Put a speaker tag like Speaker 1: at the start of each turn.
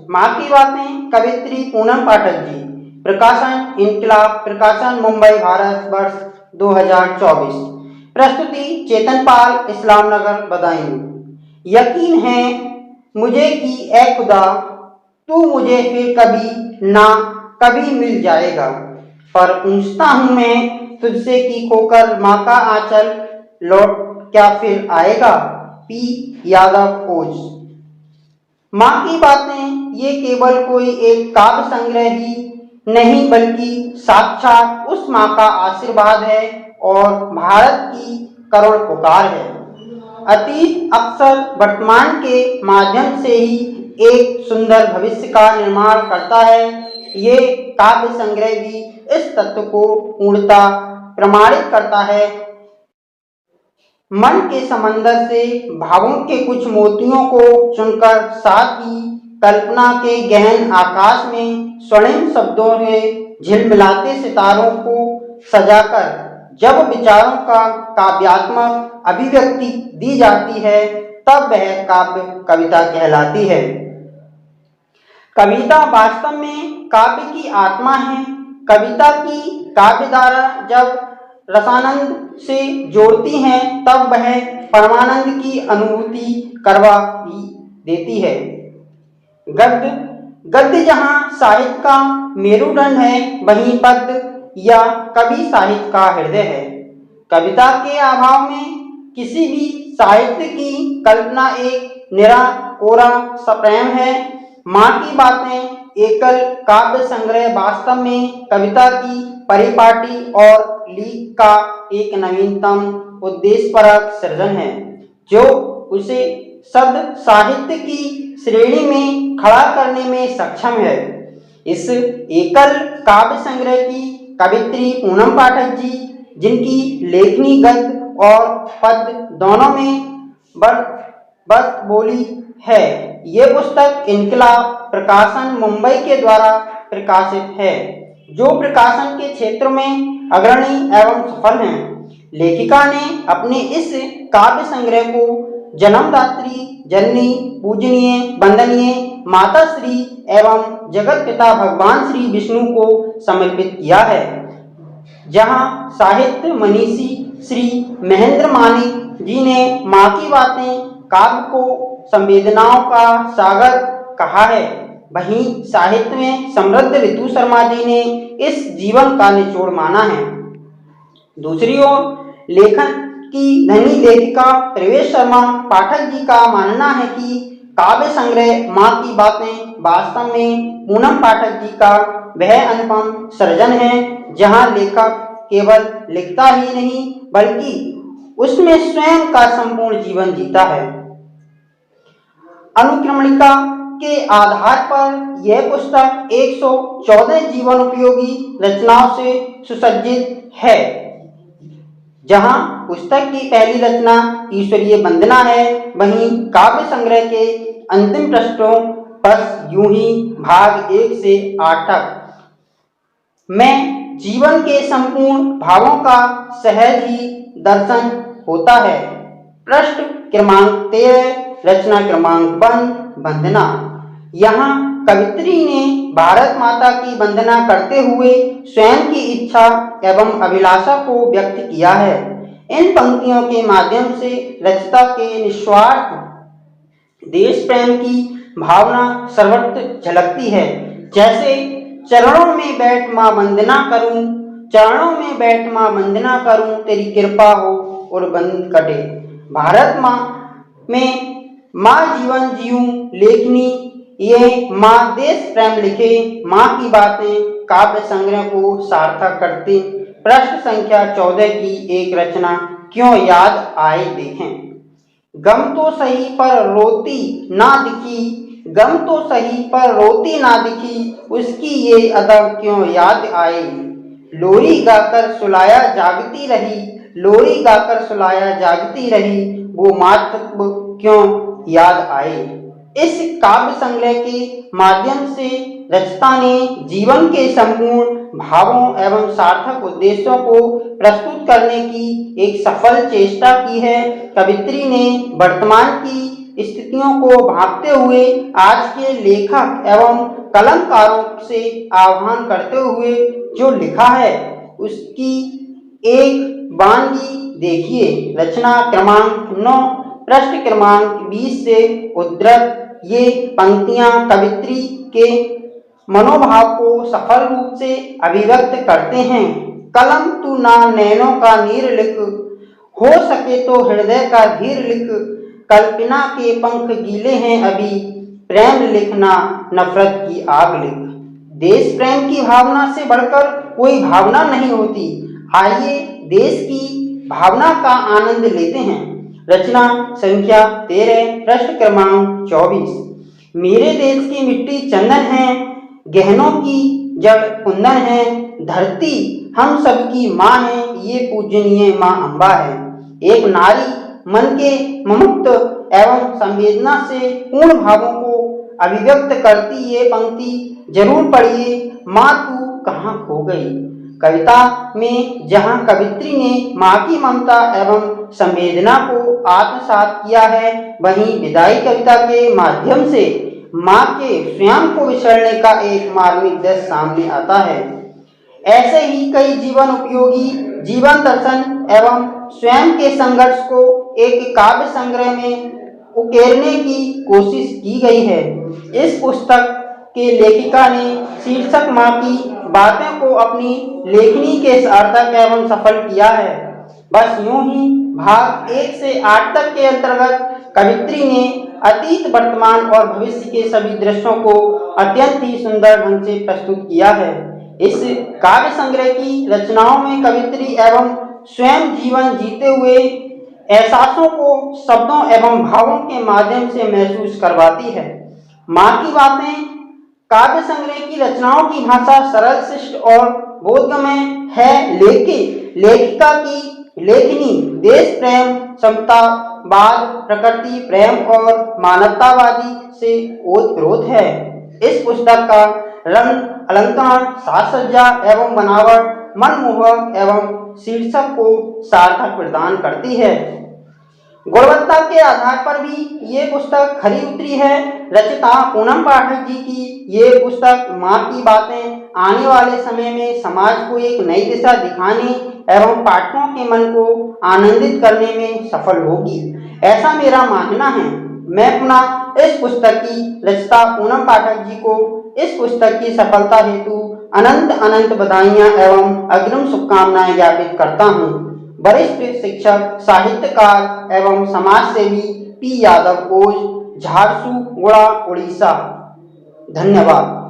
Speaker 1: माँ की बातें कवित्री पूनम पाठक जी। प्रकाशन इनकलाब प्रकाशन मुंबई भारत वर्ष 2024। प्रस्तुति चेतन पाल इस्लाम नगर बदायूं। यकीन है मुझे कि ए खुदा तू मुझे फिर कभी ना कभी मिल जाएगा, पर पूछता हूँ मैं तुझसे कि खोकर माँ का आंचल लौट क्या फिर आएगा। पी यादव ओज। माँ की बातें ये केवल कोई एक काव्य संग्रह ही नहीं बल्कि साक्षात उस माँ का आशीर्वाद है और भारत की करुण पुकार है। अतीत अक्सर वर्तमान के माध्यम से ही एक सुंदर भविष्य का निर्माण करता है। ये काव्य संग्रह भी इस तत्व को पूर्णता प्रमाणित करता है। मन के समंदर से भावों के कुछ मोतियों को चुनकर, साथ ही कल्पना के गहन आकाश में स्वर्णिम शब्दों से झिलमिलाते सितारों को सजाकर जब विचारों का काव्यात्मक अभिव्यक्ति दी जाती है, तब वह काव्य कविता कहलाती है। कविता वास्तव में काव्य की आत्मा है। कविता की काव्यधारा जब रसानंद से जोड़ती हैं, तब वह परमानंद की अनुभूति करवा देती है। गद्य जहाँ साहित्य का मेरुदंड है, वहीं पद्य या कवि साहित्य का हृदय है। कविता के अभाव में किसी भी साहित्य की कल्पना एक निरा कोरा सप्रेम है। माँ की बातें एकल काव्य संग्रह वास्तव में कविता की परिपाटी और लीक का एक नवीनतम उद्देश्यपरक सृजन है, जो उसे सद साहित्य की श्रेणी में खड़ा करने में सक्षम है। इस एकल काव्य संग्रह की कवित्री पूनम पाठक जी, जिनकी लेखनी गद्य और पद्य दोनों में बस बोली है, ये पुस्तक इनकलाब प्रकाशन मुंबई के द्वारा प्रकाशित है, जो प्रकाशन के क्षेत्र में अग्रणी एवं सफल हैं। लेखिका ने अपने इस काव्य संग्रह को जन्मदात्री, जननी, पूजनीय, वंदनीय माता श्री एवं जगत पिता भगवान श्री विष्णु को समर्पित किया है। जहाँ साहित्य मनीषी श्री महेंद्र मानिक जी ने माँ की बातें काव्य को संवेदनाओं का सागर कहा है, वहीं साहित्य में समृद्ध ऋतु शर्मा जी ने इस जीवन का निचोड़ माना है। दूसरी ओर लेखन की धनी लेखिका प्रवेश शर्मा पाठक जी का मानना है कि काव्य संग्रह माँ की बातें वास्तव में पूनम पाठक जी का वह अनुपम सृजन है, जहाँ लेखक केवल लिखता ही नहीं बल्कि उसमें स्वयं का संपूर्ण जीवन जीता है। अनुक्रमणिका के आधार पर यह पुस्तक 114 जीवन उपयोगी रचनाओं से सुसज्जित है, जहां पुस्तक की पहली रचना ईश्वरीय वंदना है, वहीं काव्य संग्रह के अंतिम पृष्ठों बस यूं ही भाग 1 से 8 तक में जीवन के संपूर्ण भावों का सहज ही दर्शन होता है। पृष्ठ क्रमांक 13, रचना क्रमांक 1, वंदना। यहाँ कवित्री ने भारत माता की वंदना करते हुए स्वयं की इच्छा एवं अभिलाषा को व्यक्त किया है। इन पंक्तियों के माध्यम से रचयिता के निस्वार्थ देश प्रेम की भावना सर्वत्र झलकती है। जैसे चरणों में बैठ माँ वंदना करूं, चरणों में बैठ माँ वंदना करूं, तेरी कृपा हो और बंद कटे। भारत माँ में माँ जीवन जीऊं लेखनी, ये माँ देश प्रेम लिखे, माँ की बातें काव्य संग्रह को सार्थक करती। प्रश्न संख्या 14 की एक रचना क्यों याद आए देखें। गम तो सही पर रोती ना दिखी, गम तो सही पर रोती ना दिखी, उसकी ये अदा क्यों याद आई। लोरी गाकर सुलाया जागती रही, लोरी गाकर सुलाया जागती रही, वो मातृत्व क्यों याद आई। इस काव्य संग्रह के माध्यम से रचयिता ने जीवन के संपूर्ण भावों एवं सार्थक उद्देश्यों को प्रस्तुत करने की एक सफल चेष्टा की है। कवित्री ने वर्तमान की स्थितियों को भांपते हुए आज के लेखक एवं कलमकारों से आह्वान करते हुए जो लिखा है उसकी एक वानगी देखिए। रचना क्रमांक 9 पृष्ठ क्रमांक 20 से उद्धृत ये पंक्तियां कवित्री के मनोभाव को सफल रूप से अभिव्यक्त करते हैं। कलम तू ना नैनों का नीर लिख, हो सके तो हृदय का धीर लिख, कल्पना के पंख गीले हैं अभी, प्रेम लिखना नफरत की आग लिख। देश प्रेम की भावना से बढ़कर कोई भावना नहीं होती। आइए देश की भावना का आनंद लेते हैं। रचना संख्या 13 पृष्ठ क्रमांक 24। मेरे देश की मिट्टी चंदन है, गहनों की जड़ कुंदन है, धरती हम सबकी माँ है, ये पूजनीय माँ अम्बा है। एक नारी मन के ममुक्त एवं संवेदना से पूर्ण भावों को अभिव्यक्त करती ये पंक्ति जरूर पढ़िए। माँ तू कहाँ खो गई। कविता में जहाँ कवित्री ने माँ की ममता एवं संवेदना को आत्मसात किया है, वहीं विदाई कविता के माध्यम से माँ के स्वयं को विसरने का एक मार्मिक दृश्य सामने आता है। ऐसे ही कई जीवन उपयोगी जीवन दर्शन एवं स्वयं के संघर्ष को एक काव्य संग्रह में उकेरने की कोशिश की गई है। इस पुस्तक के लेखिका ने शीर्षक माँ की बातें को अपनी लेखनी के सार्थक एवं सफल किया है। बस यूं ही भाग 1 से 8 तक के अंतर्गत कवित्री ने अतीत, वर्तमान और भविष्य के सभी दृश्यों को अत्यंत ही सुंदर ढंग से प्रस्तुत किया है। इस काव्य संग्रह की रचनाओं में कवित्री एवं स्वयं जीवन जीते हुए एहसासों को शब्दों एवं भावों के माध्यम से महसूस करवाती है। माँ की बातें काव्य संग्रह की रचनाओं की भाषा सरल, शिष्ट और बोधगम्य है, लेकिन लेखिका की लेखनी देश प्रेम, समतावाद, प्रकृति प्रेम और मानवतावादी से ओतप्रोत है। इस पुस्तक का रंग, अलंकार, साज सज्जा एवं बनावट मनमोहक एवं शीर्षक को सार्थक प्रदान करती है। गुणवत्ता के आधार पर भी ये पुस्तक खरी उतरी है। रचिता पूनम पाठक जी की ये पुस्तक माँ की बातें आने वाले समय में समाज को एक नई दिशा दिखाने एवं पाठकों के मन को आनंदित करने में सफल होगी, ऐसा मेरा मानना है। मैं पुनः इस पुस्तक की रचिता पूनम पाठक जी को इस पुस्तक की सफलता हेतु अनंत अनंत बधाइयाँ एवं अग्रिम शुभकामनाएं ज्ञापित करता हूँ। वरिष्ठ शिक्षक, साहित्यकार एवं समाज सेवी पी यादव, कोच, झारसुगुड़ा, उड़ीसा। धन्यवाद।